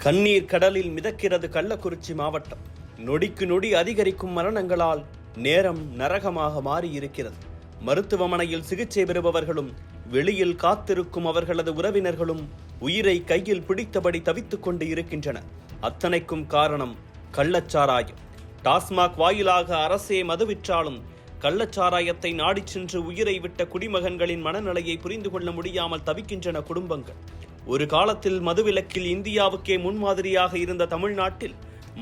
கண்ணீர் கடலில் மிதக்கிறது கள்ளக்குறிச்சி மாவட்டம். நொடிக்கு நொடி அதிகரிக்கும் மரணங்களால் நேரம் நரகமாக மாறியிருக்கிறது. மருத்துவமனையில் சிகிச்சை பெறுபவர்களும் வெளியில் காத்திருக்கும் அவர்களது உறவினர்களும் உயிரை கையில் பிடித்தபடி தவித்துக் கொண்டு இருக்கின்றனர். அத்தனைக்கும் காரணம் கள்ளச்சாராயம். டாஸ்மாக் வாயிலாக அரசே மதுவிற்றாலும் கள்ளச்சாராயத்தை நாடிச் சென்று உயிரை விட்ட குடிமகன்களின் மனநிலையை புரிந்து கொள்ள முடியாமல் தவிக்கின்றன குடும்பங்கள். ஒரு காலத்தில் மதுவிலக்கில் இந்தியாவுக்கே முன்மாதிரியாக இருந்த தமிழ்நாட்டில்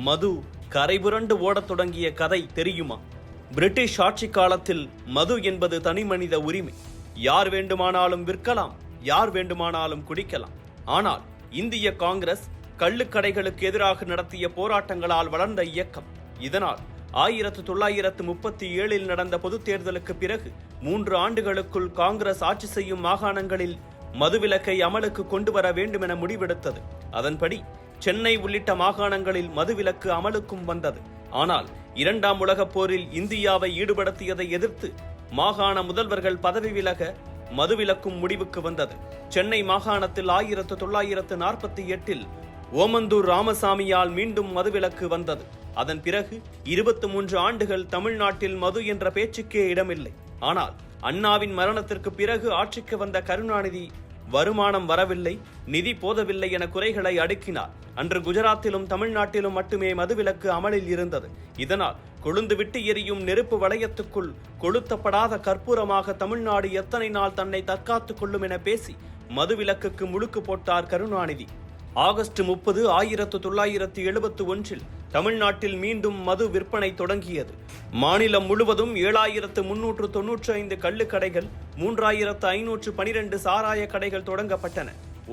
மது கரைபுரண்டு ஓடத் தொடங்கிய கதை தெரியுமா? பிரிட்டிஷ் ஆட்சி காலத்தில் மது என்பது தனிமனித உரிமை. யார் வேண்டுமானாலும் விற்கலாம், யார் வேண்டுமானாலும் குடிக்கலாம். ஆனால் இந்திய காங்கிரஸ் கள்ளுக்கடைகளுக்கு எதிராக நடத்திய போராட்டங்களால் வளர்ந்த இயக்கம். இதனால் 1937 நடந்த பொதுத் தேர்தலுக்கு பிறகு 3 ஆண்டுகளுக்குள் காங்கிரஸ் ஆட்சி செய்யும் மாகாணங்களில் மதுவிலக்கை அமலுக்கு கொண்டு வர வேண்டும் என முடிவெடுத்தது. அதன்படி சென்னை உள்ளிட்ட மாகாணங்களில் மதுவிலக்கு அமலுக்கும் வந்தது. ஆனால் 2ஆம் உலகப் போரில் இந்தியாவை ஈடுபடுத்தியதை எதிர்த்து மாகாண முதல்வர்கள் பதவி விலக மதுவிலக்கும் முடிவுக்கு வந்தது. சென்னை மாகாணத்தில் 1948 ஓமந்தூர் ராமசாமியால் மீண்டும் மதுவிலக்கு வந்தது. அதன் பிறகு 23 ஆண்டுகள் தமிழ்நாட்டில் மது என்ற பேச்சுக்கே இடமில்லை. ஆனால் அண்ணாவின் மரணத்திற்கு பிறகு ஆட்சிக்கு வந்த கருணாநிதி வருமானம் வரவில்லை, நிதி போதவில்லை என குறைகளை அடுக்கினார். அன்று குஜராத்திலும் தமிழ்நாட்டிலும் மட்டுமே மதுவிலக்கு அமலில் இருந்தது. இதனால் கொழுந்துவிட்டு எரியும் நெருப்பு வளையத்துக்குள் கொளுத்தப்படாத கற்பூரமாக தமிழ்நாடு எத்தனை நாள் தன்னை தற்காத்துக் கொள்ளும் என பேசி மதுவிலக்குக்கு முழுக்கு போட்டார் கருணாநிதி. ஆகஸ்ட் 30, 1971 தமிழ்நாட்டில் மீண்டும் மது விற்பனை தொடங்கியது. மாநிலம் முழுவதும் 7395 கள்ளுக்கடைகள், 3512 சாராய கடைகள் தொடங்கப்பட்டன.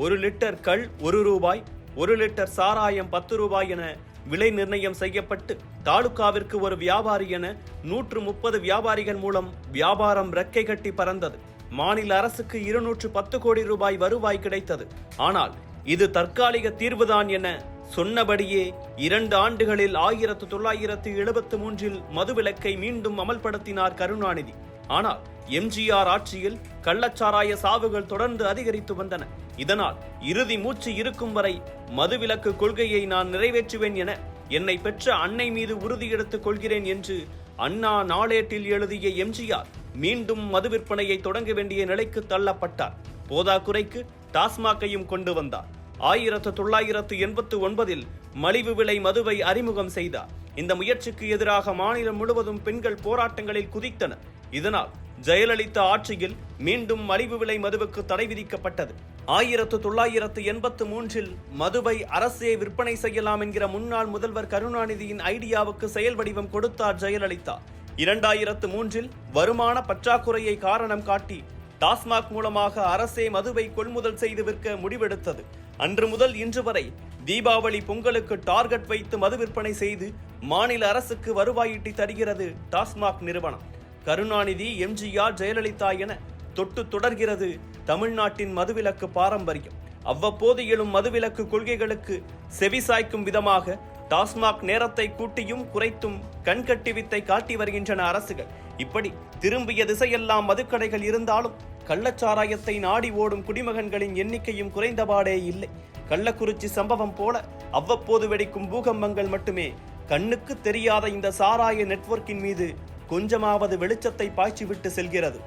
1 லிட்டர் கள் 1 ரூபாய், 1 லிட்டர் சாராயம் 10 ரூபாய் என விலை நிர்ணயம் செய்யப்பட்டு தாலுகாவிற்கு ஒரு வியாபாரி என 130 வியாபாரிகள் மூலம் வியாபாரம் ரெக்கை கட்டி பறந்தது. மாநில அரசுக்கு 210 கோடி ரூபாய் வருவாய் கிடைத்தது. ஆனால் இது தற்காலிக தீர்வுதான் என சொன்னபடியே 2 ஆண்டுகளில் 1973 மதுவிலக்கை மீண்டும் அமல்படுத்தினார் கருணாநிதி. ஆனால் எம்ஜிஆர் ஆட்சியில் கள்ளச்சாராய சாவுகள் தொடர்ந்து அதிகரித்து வந்தன. இதனால் இறுதி மூச்சு இருக்கும் வரை மதுவிலக்கு கொள்கையை நான் நிறைவேற்றுவேன் என என்னை பெற்ற அன்னை மீது உறுதி எடுத்துக் கொள்கிறேன் என்று அண்ணா நாளேட்டில் எழுதிய எம்ஜிஆர் மீண்டும் மது விற்பனையை தொடங்க வேண்டிய நிலைக்கு தள்ளப்பட்டார். போதாக்குறைக்கு டாஸ்மாகையும் கொண்டு வந்தார். 1989 மலிவு விலை மதுவை அறிமுகம் செய்தார். இந்த முயற்சிக்கு எதிராக மாநிலம் முழுவதும் பெண்கள் போராட்டங்களில் குதித்தனர். இதனால் ஜெயலலிதா ஆட்சியில் மீண்டும் மலிவு விலை மதுவுக்கு தடை விதிக்கப்பட்டது. 1983 மதுவை அரசே விற்பனை செய்யலாம் என்கிற முன்னாள் முதல்வர் கருணாநிதியின் ஐடியாவுக்கு செயல் வடிவம் கொடுத்தார் ஜெயலலிதா. 2003 வருமான பற்றாக்குறையை காரணம் காட்டி டாஸ்மாக் மூலமாக அரசே மதுவை கொள்முதல் செய்து விற்க முடிவெடுத்தது. அன்று முதல் இன்று வரை தீபாவளி பொங்கலுக்கு டார்கெட் வைத்து மது விற்பனை செய்து மாநில அரசுக்கு வருவாயிட்டி தருகிறது டாஸ்மாக் நிறுவனம். கருணாநிதி, எம்ஜிஆர், ஜெயலலிதா என தொட்டு தொடர்கிறது தமிழ்நாட்டின் மதுவிலக்கு பாரம்பரியம். அவ்வப்போது எழும் மதுவிலக்கு கொள்கைகளுக்கு செவிசாய்க்கும் விதமாக டாஸ்மாக் நேரத்தை கூட்டியும் குறைத்தும் கண்கட்டி வித்தை காட்டி வருகின்றன அரசுகள். இப்படி திரும்பிய திசையெல்லாம் மதுக்கடைகள் இருந்தாலும் கள்ளச்சாராயத்தை நாடி ஓடும் குடிமகன்களின் எண்ணிக்கையும் குறைந்தபாடே இல்லை. கள்ளக்குறிச்சி சம்பவம் போல அவ்வப்போது வெடிக்கும் பூகம்பங்கள் மட்டுமே கண்ணுக்கு தெரியாத இந்த சாராய நெட்வொர்க்கின் மீது கொஞ்சமாவது வெளிச்சத்தை பாய்ச்சிவிட்டு செல்கிறது.